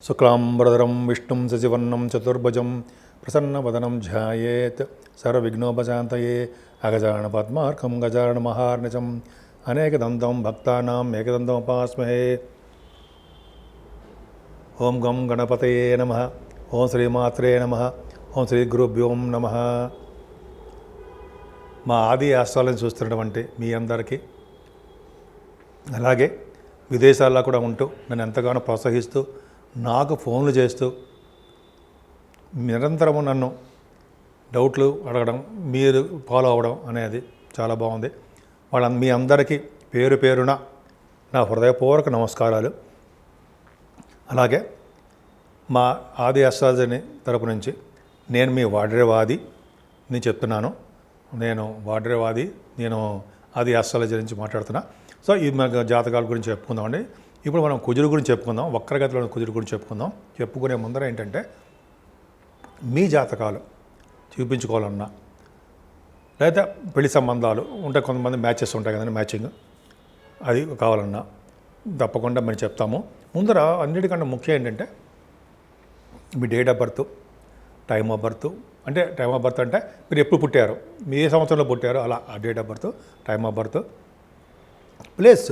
శుక్లాంబరధరం విష్ణుం శశివర్ణం చతుర్భుజం ప్రసన్నవదనం ధ్యాయేత్ సర్వవిఘ్నోపశాంతయే అగజానన పద్మార్కం గజానన మహార్నిశం అనేకదంతం భక్తానాం ఏకదంతముపాస్మహే. ఓం గం గణపతయే నమః. ఓం శ్రీమాత్రే నమః. ఓం శ్రీ గురుభ్యో నమః. మా ఆది ఆశ్వాలను చూస్తున్నటువంటి మీ అందరికీ, అలాగే విదేశాల్లో కూడా ఉంటూ నన్ను ఎంతగానో ప్రోత్సహిస్తూ నాకు ఫోన్లు చేస్తూ నిరంతరము నన్ను డౌట్లు అడగడం, మీరు ఫాలో అవ్వడం అనేది చాలా బాగుంది. మీ అందరికీ పేరు పేరున నా హృదయపూర్వక నమస్కారాలు. అలాగే మా ఆది అష్టాదశి తరపు నుంచి నేను మీ వాడ్రేవాది నేను చెప్తున్నాను. నేను వాడ్రేవాది, నేను ఆది అష్టాదశి నుంచి మాట్లాడుతున్నా. సో ఈ జాతకాల గురించి చెప్పుకుందామండి. ఇప్పుడు మనం కుజుడు గురించి చెప్పుకుందాం, వక్రగతిలో కుజుడు గురించి చెప్పుకుందాం. చెప్పుకునే ముందర ఏంటంటే, మీ జాతకాలు చూపించుకోవాలన్నా, లేదా పెళ్లి సంబంధాలు ఉంటాయి, కొంతమంది మ్యాచెస్ ఉంటాయి కదండి, మ్యాచింగ్ అది కావాలన్నా తప్పకుండా మేము చెప్తాము. ముందర అన్నిటికన్నా ముఖ్యం ఏంటంటే మీ date of birth, time of birth. అంటే టైమ్ ఆఫ్ బర్త్ అంటే మీరు ఎప్పుడు పుట్టారు, మీ ఏ సంవత్సరంలో పుట్టారో అలా ఆ date of birth, time of birth, place,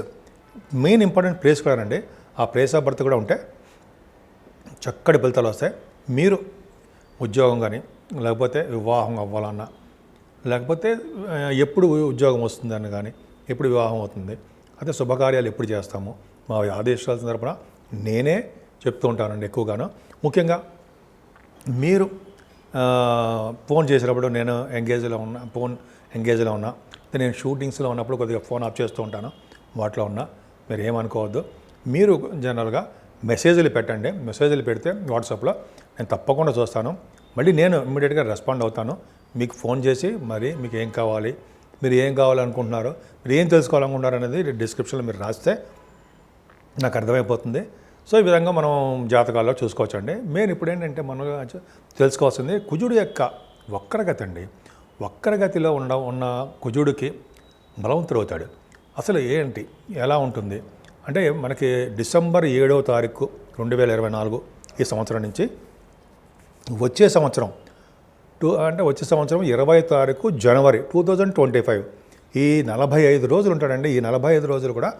main important place కూడా అండి. ఆ ప్లేస్ ఆఫ్ బర్త్ కూడా ఉంటే చక్కటి ఫలితాలు వస్తాయి. మీరు ఉద్యోగం కానీ, లేకపోతే వివాహం అవ్వాలన్నా, లేకపోతే ఎప్పుడు ఉద్యోగం వస్తుందని కానీ, ఎప్పుడు వివాహం అవుతుంది, అదే శుభకార్యాలు ఎప్పుడు చేస్తాము, మా ఆదేశాల తరపున నేనే చెప్తూ ఉంటానండి ఎక్కువగాను. ముఖ్యంగా మీరు ఫోన్ చేసినప్పుడు నేను ఫోన్ ఎంగేజ్లో ఉన్నా, నేను షూటింగ్స్లో ఉన్నప్పుడు కొద్దిగా ఫోన్ ఆఫ్ చేస్తూ ఉంటాను. వాటిలో ఉన్నా మీరు ఏమనుకోవద్దు. మీరు జనరల్గా మెసేజ్లు పెట్టండి. మెసేజ్లు పెడితే వాట్సాప్లో నేను తప్పకుండా చూస్తాను. మళ్ళీ నేను ఇమ్మీడియట్గా రెస్పాండ్ అవుతాను. మీకు ఫోన్ చేసి మరి మీకు ఏం కావాలి, మీరు ఏం కావాలనుకుంటున్నారో, మీరు ఏం తెలుసుకోవాలనుకుంటున్నారు అనేది డిస్క్రిప్షన్లో మీరు రాస్తే నాకు అర్థమైపోతుంది. సో ఈ విధంగా మనం జాతకాల్లో చూసుకోవచ్చండి. మెయిన్ ఇప్పుడు ఏంటంటే మనం తెలుసుకోవాల్సింది కుజుడు యొక్క వక్రగతి అండి. వక్రగతిలో ఉన్న కుజుడికి బలవంతుడు అవుతాడు. అసలు ఏంటి, ఎలా ఉంటుంది అంటే, మనకి డిసెంబర్ 7వ తారీఖు 2024 ఈ సంవత్సరం నుంచి వచ్చే సంవత్సరం వచ్చే సంవత్సరం 20వ తారీఖు జనవరి 2025 ఈ 45 రోజులు ఉంటాడండి. ఈ 45 రోజులు కూడా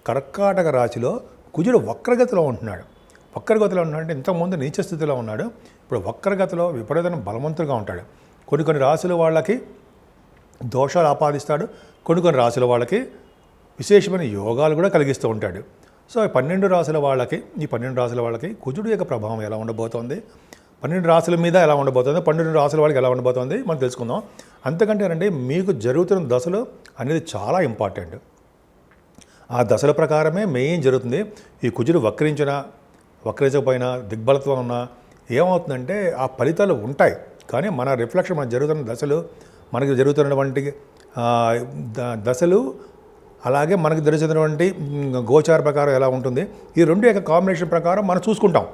కర్కాటక రాశిలో కుజుడు వక్రగతిలో ఉంటున్నాడు. వక్రగతిలో ఉన్నాడంటే ఇంతకుముందు నీచ స్థితిలో ఉన్నాడు, ఇప్పుడు వక్రగతిలో విపరీతమైన బలవంతుడుగా ఉంటాడు. కొన్ని రాశుల వాళ్ళకి దోషాలు ఆపాదిస్తాడు, కొన్ని రాశుల వాళ్ళకి విశేషమైన యోగాలు కూడా కలిగిస్తూ ఉంటాడు. సో 12 రాశుల వాళ్ళకి కుజుడు యొక్క ప్రభావం ఎలా ఉండబోతోంది, 12 రాశుల మీద ఎలా ఉండబోతుంది, 12 రాశుల వాళ్ళకి ఎలా ఉండబోతోంది మనం తెలుసుకుందాం. అంతకంటేనండి, మీకు జరుగుతున్న దశలు అనేది చాలా ఇంపార్టెంట్. ఆ దశల ప్రకారమే మెయిన్ జరుగుతుంది. ఈ కుజుడు వక్రించకపోయినా, దిగ్బలత్వం ఉన్నా ఏమవుతుందంటే ఆ ఫలితాలు ఉంటాయి. కానీ మన రిఫ్లెక్షన్, మనకు జరుగుతున్న దశలు, మనకి జరుగుతున్నటువంటి దశలు, అలాగే మనకు తెలిసినటువంటి గోచార ప్రకారం ఎలా ఉంటుంది, ఈ రెండు యొక్క కాంబినేషన్ ప్రకారం మనం చూసుకుంటాం.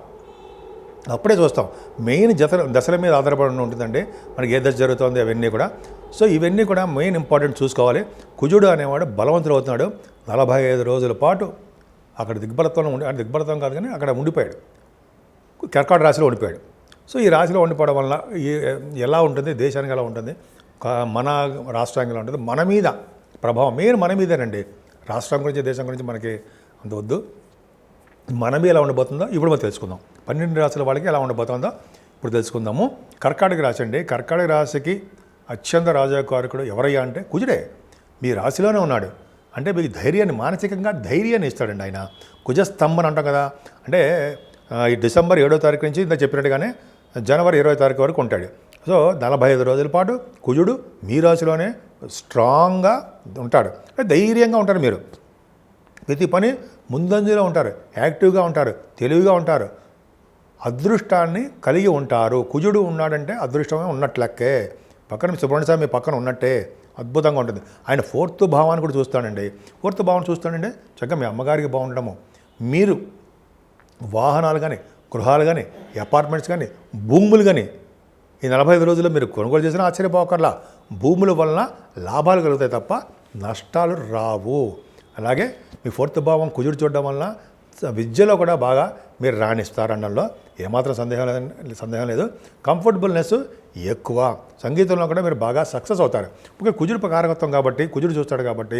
అప్పుడే చూస్తాం. మెయిన్ దశల మీద ఆధారపడి ఉంటుందండి మనకి ఏ దశ జరుగుతుంది అవన్నీ కూడా. సో ఇవన్నీ కూడా మెయిన్ ఇంపార్టెంట్ చూసుకోవాలి. కుజుడు అనేవాడు బలవంతుడు అవుతున్నాడు. 45 రోజుల పాటు అక్కడ దిగ్బలత్వం కాదు కానీ అక్కడ ఉండిపోయాడు, కర్కాటక రాశిలో ఉండిపోయాడు. సో ఈ రాశిలో ఉండిపోవడం వల్ల ఎలా ఉంటుంది, దేశానికి ఎలా ఉంటుంది, మన రాష్ట్రానికి ఎలా ఉంటుంది, మన మీద ప్రభావం మెయిన్ మన మీదేనండి. రాష్ట్రం గురించి, దేశం గురించి మనకి అంత వద్దు. మన మీద ఎలా ఉండబోతుందో ఇప్పుడు మనం తెలుసుకుందాం. 12 రాశుల వాళ్ళకి ఎలా ఉండబోతుందో ఇప్పుడు తెలుసుకుందాము. కర్కాటక రాశి అండి. కర్కాటక రాశికి అత్యంత రాజకారకుడు ఎవరయ్యా అంటే కుజుడే. మీ రాశిలోనే ఉన్నాడు. అంటే మీకు ధైర్యాన్ని, మానసికంగా ధైర్యాన్ని ఇస్తాడండి ఆయన. కుజస్తంభం అంటాం కదా, అంటే ఈ డిసెంబర్ 7వ తారీఖు నుంచి ఇంత చెప్పినట్టుగానే జనవరి 20వ తారీఖు వరకు ఉంటాడు. సో 45 రోజుల పాటు కుజుడు మీ రాశిలోనే స్ట్రాంగ్గా ఉంటాడు. ధైర్యంగా ఉంటారు. మీరు ప్రతి పని ముందంజలో ఉంటారు, యాక్టివ్గా ఉంటారు, తెలివిగా ఉంటారు, అదృష్టాన్ని కలిగి ఉంటారు. కుజుడు ఉన్నాడంటే అదృష్టమే ఉన్నట్లెక్కే. పక్కన సుబ్రహ్మణ్య స్వామి పక్కన ఉన్నట్టే. అద్భుతంగా ఉంటుంది. ఆయన 4th భావాన్ని కూడా చూస్తాడండి. 4th భావాన్ని చూస్తాడంటే చక్కగా మీ అమ్మగారికి బాగుండడము, మీరు వాహనాలు కానీ, గృహాలు కానీ, అపార్ట్మెంట్స్ కానీ, భూములు కానీ ఈ 45 రోజుల్లో మీరు కొనుగోలు చేసినా ఆశ్చర్యపోకర్లా. భూముల వలన లాభాలు కలుగుతాయి తప్ప నష్టాలు రావు. అలాగే మీ 4th భావం కుజుడు చూడడం వలన విద్యలో కూడా బాగా మీరు రాణిస్తారనడంలో ఏమాత్రం సందేహం లేదు. కంఫర్టబుల్నెస్ ఎక్కువ. సంగీతంలో కూడా మీరు బాగా సక్సెస్ అవుతారు. ముఖ్యంగా కుజుడు కారకత్వం కాబట్టి, కుజుడు చూస్తాడు కాబట్టి,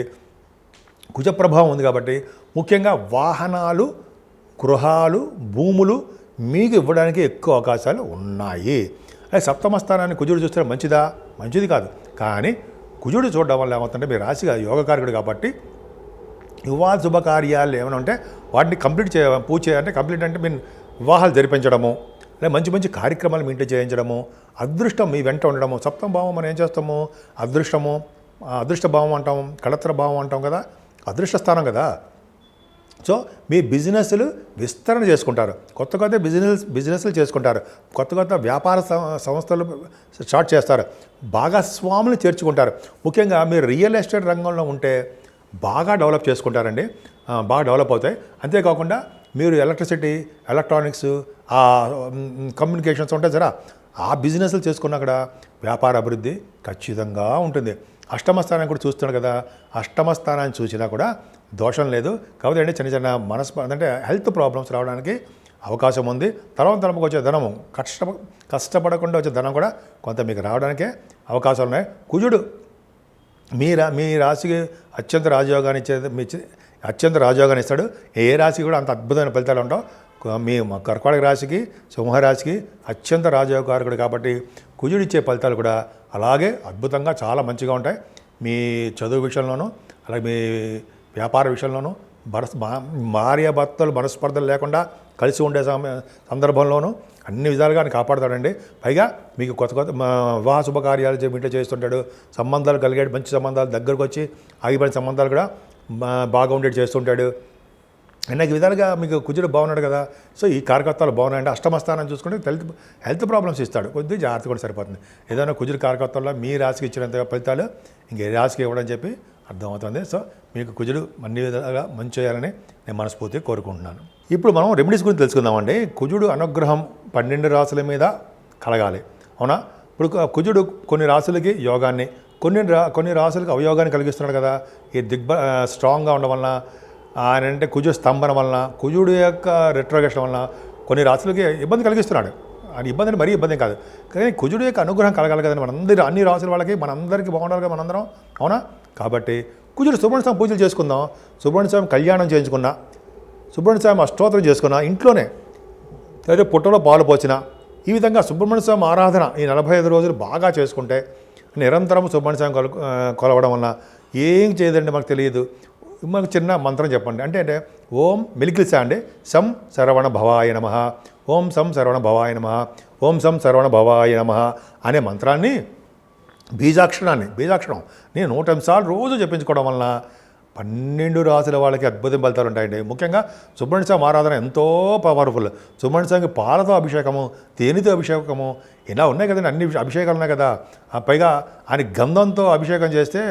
కుజ ప్రభావం ఉంది కాబట్టి ముఖ్యంగా వాహనాలు, గృహాలు, భూములు మీకు ఇవ్వడానికి ఎక్కువ అవకాశాలు ఉన్నాయి. అలాగే సప్తమ స్థానాన్ని కుజుడు చూస్తే మంచిదా? మంచిది కాదు. కానీ కుజుడు చూడడం వల్ల ఏమవుతుందంటే మీ రాశిగా యోగకారకుడు కాబట్టి వివాహ శుభకార్యాలు ఏమైనా ఉంటే వాటిని పూజ చేయాలంటే కంప్లీట్ అంటే మీన్ వివాహాలు జరిపించడము, లేదా మంచి మంచి కార్యక్రమాలు మీ ఇంట్లో చేయించడము, అదృష్టం మీ వెంట ఉండడము. సప్తమ భావం మనం ఏం చేస్తాము? అదృష్టము, అదృష్ట భావం అంటాం, కళత్ర భావం అంటాం కదా, అదృష్ట స్థానం కదా. సో మీ బిజినెస్లు విస్తరణ చేసుకుంటారు, కొత్త కొత్త బిజినెస్లు చేసుకుంటారు, కొత్త కొత్త వ్యాపార సంస్థలు స్టార్ట్ చేస్తారు, భాగస్వాములు చేర్చుకుంటారు. ముఖ్యంగా మీరు రియల్ ఎస్టేట్ రంగంలో ఉంటే బాగా డెవలప్ చేసుకుంటారండి, బాగా డెవలప్ అవుతాయి. అంతేకాకుండా మీరు ఎలక్ట్రిసిటీ, ఎలక్ట్రానిక్స్, కమ్యూనికేషన్స్ ఉంటాయి సరే, ఆ బిజినెస్లు చేసుకున్నా కూడా వ్యాపార అభివృద్ధి ఖచ్చితంగా ఉంటుంది. అష్టమ స్థానాన్ని కూడా చూస్తున్నాడు కదా, అష్టమ స్థానాన్ని చూసినా కూడా దోషం లేదు. కాబట్టి అంటే చిన్న చిన్న అంటే హెల్త్ ప్రాబ్లమ్స్ రావడానికి అవకాశం ఉంది. తరంకి వచ్చే ధనము, కష్టపడకుండా వచ్చే ధనం కూడా కొంత మీకు రావడానికే అవకాశాలు ఉన్నాయి. కుజుడు మీ రాశికి అత్యంత రాజయోగాన్ని అత్యంత రాజయోగాన్ని ఇస్తాడు. ఏ రాశికి కూడా అంత అద్భుతమైన ఫలితాలు ఉంటావు. మీ కర్కాటక రాశికి, సింహరాశికి అత్యంత రాజయోగారకుడు కాబట్టి కుజుడు ఇచ్చే ఫలితాలు కూడా అలాగే అద్భుతంగా చాలా మంచిగా ఉంటాయి. మీ చదువు విషయంలోనూ, అలాగే మీ వ్యాపార విషయంలోనూ, భార్యాభర్తలు మనస్పర్ధలు లేకుండా కలిసి ఉండే సందర్భంలోనూ అన్ని విధాలుగా ఆయన కాపాడుతాడండి. పైగా మీకు కొత్త కొత్త వివాహ శుభకార్యాలు ఇంట్లో చేస్తుంటాడు. సంబంధాలు కలిగాడు, మంచి సంబంధాలు దగ్గరకు వచ్చి ఆగిపోయిన సంబంధాలు కూడా బాగా ఉండేది చేస్తుంటాడు. అనేక విధాలుగా మీకు కుజుడు బాగున్నాడు కదా. సో ఈ కారకత్వాలు బాగున్నాయంటే అష్టమ స్థానం చూసుకుంటే హెల్త్ ప్రాబ్లమ్స్ ఇస్తాడు, కొద్దిగా జాగ్రత్త కూడా సరిపోతుంది. ఏదైనా కుజుడు కారకత్వంలో మీ రాశికి ఇచ్చినంతగా ఫలితాలు ఇంకే రాశికి ఇవ్వడం చెప్పి అర్థమవుతుంది. సో మీకు కుజుడు అన్ని విధాలుగా మంచి చేయాలని నేను మనస్ఫూర్తిగా కోరుకుంటున్నాను. ఇప్పుడు మనం రెమెడీస్ గురించి తెలుసుకుందామండి. కుజుడు అనుగ్రహం 12 రాశుల మీద కలగాలి, అవునా? ఇప్పుడు కుజుడు కొన్ని రాశులకి యోగాన్ని, కొన్ని రాశులకు అవయోగాన్ని కలిగిస్తున్నాడు కదా. ఈ స్ట్రాంగ్గా ఉండడం వలన, ఆయన అంటే కుజు స్తంభన వలన, కుజుడు యొక్క రెట్రోగేషన్ వలన కొన్ని రాశులకి ఇబ్బంది కలిగిస్తున్నాడు. అది ఇబ్బంది అంటే మరీ ఇబ్బంది కాదు, కానీ కుజుడు యొక్క అనుగ్రహం కలగాలి కదండి మనందరూ, అన్ని రాశుల వాళ్ళకి, మనందరికీ బాగుండాలి కదా మనందరం, అవునా? కాబట్టి కుజుడు సుబ్రహ్మణ్య స్వామి పూజలు చేసుకుందాం, సుబ్రహ్మణ్య స్వామి కళ్యాణం చేయించుకున్నా, సుబ్రహ్మణ్య స్వామి అష్టోత్తరం చేసుకున్నా, ఇంట్లోనే లేదా పుట్టలో పాలు పోసిన, ఈ విధంగా సుబ్రహ్మణ్య స్వామి ఆరాధన ఈ 45 రోజులు బాగా చేసుకుంటే నిరంతరం సుబ్రహ్మణ్య స్వామి కొలవడం వలన ఏం చేయదండి మనకు తెలియదు. మనకు చిన్న మంత్రం చెప్పండి. అంటే ఓం మెలికిల్సా అండి, సం శరవణ భవాయ నమః, ఓం సం శరవణ భవాయ నమః, ఓం సం శరవణ భవాయ నమః అనే మంత్రాన్ని బీజాక్షరం నేను 108 సార్లు రోజు చెప్పించుకోవడం వలన 12 రాశుల వాళ్ళకి అద్భుతం ఫలితాలు ఉంటాయండి. ముఖ్యంగా సుబ్రహ్మణ్య స్వామి ఆరాధన ఎంతో పవర్ఫుల్. సుబ్రహ్మణ్య స్వామికి పాలతో అభిషేకము, తేనెతో అభిషేకము, ఇలా ఉన్నాయి కదండి, అన్ని అభిషేకాలు ఉన్నాయి కదా. పైగా ఆయన గంధంతో అభిషేకం చేస్తే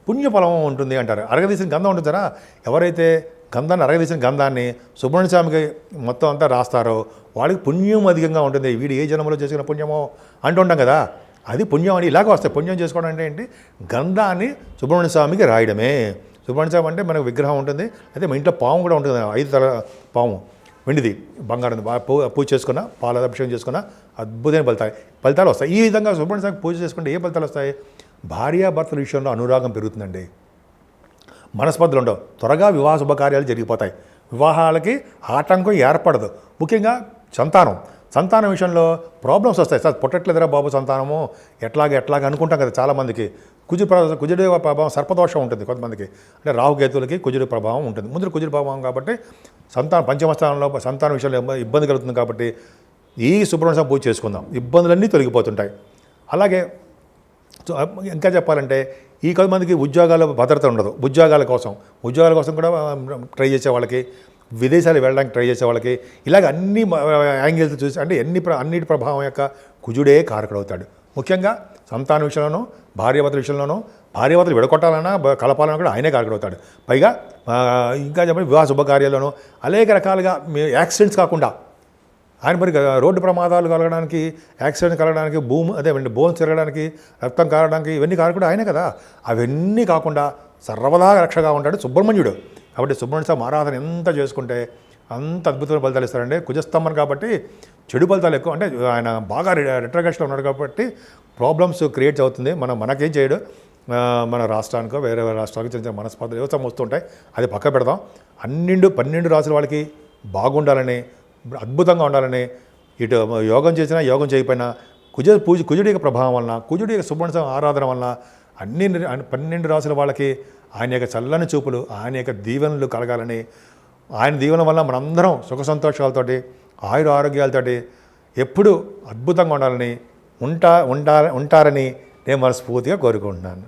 పుణ్యఫలం ఉంటుంది అంటారు. అరగదీసిన గంధం ఉంటుందా, ఎవరైతే అరగదీసిన గంధాన్ని సుబ్రహ్మణ్య స్వామికి మొత్తం అంతా రాస్తారో వాళ్ళకి పుణ్యం అధికంగా ఉంటుంది. వీడు ఏ జన్మలో చేసుకున్న పుణ్యమో అంటుంటాం కదా, అది పుణ్యం అని ఇలాగ వస్తాయి. పుణ్యం చేసుకోవడం అంటే ఏంటి? గంధాన్ని సుబ్రహ్మణ్య స్వామికి రాయడమే. సుబ్రహ్మణ్య స్వామి అంటే మనకు విగ్రహం ఉంటుంది, అయితే మా ఇంట్లో పాము కూడా ఉంటుంది, 5 తల పాము, వెండిది, బంగారం, పూజ చేసుకున్న, పాల అభిషేకం చేసుకున్న అద్భుతమైన ఫలితాలు వస్తాయి. ఈ విధంగా సుబ్రహ్మణ్య స్వామికి పూజ చేసుకుంటే ఏ ఫలితాలు వస్తాయి? భార్యాభర్తల విషయంలో అనురాగం పెరుగుతుందండి, మనస్పర్ధలు ఉండవు, త్వరగా వివాహ శుభకార్యాలు జరిగిపోతాయి, వివాహాలకి ఆటంకం ఏర్పడదు. ముఖ్యంగా సంతానం విషయంలో ప్రాబ్లమ్స్ వస్తాయి. సార్ పుట్టట్లేదురా బాబు సంతానము, ఎట్లాగ అనుకుంటాం కదా చాలామందికి. కుజుడు ప్రభావం, సర్పదోషం ఉంటుంది కొంతమందికి, అంటే రాహుకేతులకి కుజుడు ప్రభావం ఉంటుంది. ముందు కుజుడు ప్రభావం కాబట్టి పంచమ స్థానంలో సంతాన విషయంలో ఇబ్బంది కలుగుతుంది. కాబట్టి ఈ సుబ్రహ్మణ్య పూజ చేసుకుందాం, ఇబ్బందులన్నీ తొలగిపోతుంటాయి. అలాగే ఇంకా చెప్పాలంటే ఈ కొంతమందికి ఉద్యోగాల భద్రత ఉండదు, ఉద్యోగాల కోసం కూడా ట్రై చేసే వాళ్ళకి, విదేశాలు వెళ్ళడానికి ట్రై చేసే వాళ్ళకి, ఇలాగ అన్ని యాంగిల్స్ చూసి అంటే అన్నిటి ప్రభావం యొక్క కుజుడే కారకుడవుతాడు. ముఖ్యంగా సంతాన విషయంలోనూ, భార్యాభర్తల విషయంలోనూ, భార్యాభర్తలు విడగొట్టాలన్నా కలపాలన్నా కూడా ఆయనే కారకుడవుతాడు. పైగా ఇంకా చెప్పండి వివాహ శుభకార్యాల్లోనూ అనేక రకాలుగా యాక్సిడెంట్స్ కాకుండా ఆయన మరి రోడ్డు ప్రమాదాలు కలగడానికి, యాక్సిడెంట్ కలగడానికి, బోన్స్ తిరగడానికి, రక్తం కారడానికి, ఇవన్నీ కారకుడు ఆయనే కదా. అవన్నీ కాకుండా సర్వదా రక్షగా ఉంటాడు సుబ్రహ్మణ్యుడు. కాబట్టి సుబ్రహ్మణ్య స్వామి ఆరాధన ఎంత చేసుకుంటే అంత అద్భుతమైన ఫలితాలు ఇస్తారండి. కుజస్తంభం కాబట్టి చెడు ఫలితాలు ఎక్కువ, అంటే ఆయన బాగా రిట్రగేషన్లో ఉన్నాడు కాబట్టి ప్రాబ్లమ్స్ క్రియేట్ అవుతుంది. మనకేం చేయడు. మన రాష్ట్రానికో వేరే రాష్ట్రానికి చిన్న చిన్న మనస్పర్ధలు ఏవో వస్తుంటాయి, అది పక్క పెడదాం. 12 రాసుల వాళ్ళకి బాగుండాలని, అద్భుతంగా ఉండాలని, ఇటు యోగం చేసినా యోగం చేయకపోయినా కుజుడి యొక్క ప్రభావం వలన, కుజుడి యొక్క సుబ్రహ్మణ్య ఆరాధన వలన 12 రాసుల వాళ్ళకి ఆయన యొక్క చల్లని చూపులు, ఆయన యొక్క దీవెనలు కలగాలని, ఆయన దీవెన వల్ల మనందరం సుఖ సంతోషాలతోటి, ఆయుర ఆరోగ్యాలతోటి ఎప్పుడూ అద్భుతంగా ఉండాలని, ఉంటారని నేను మనస్ఫూర్తిగా కోరుకుంటున్నాను.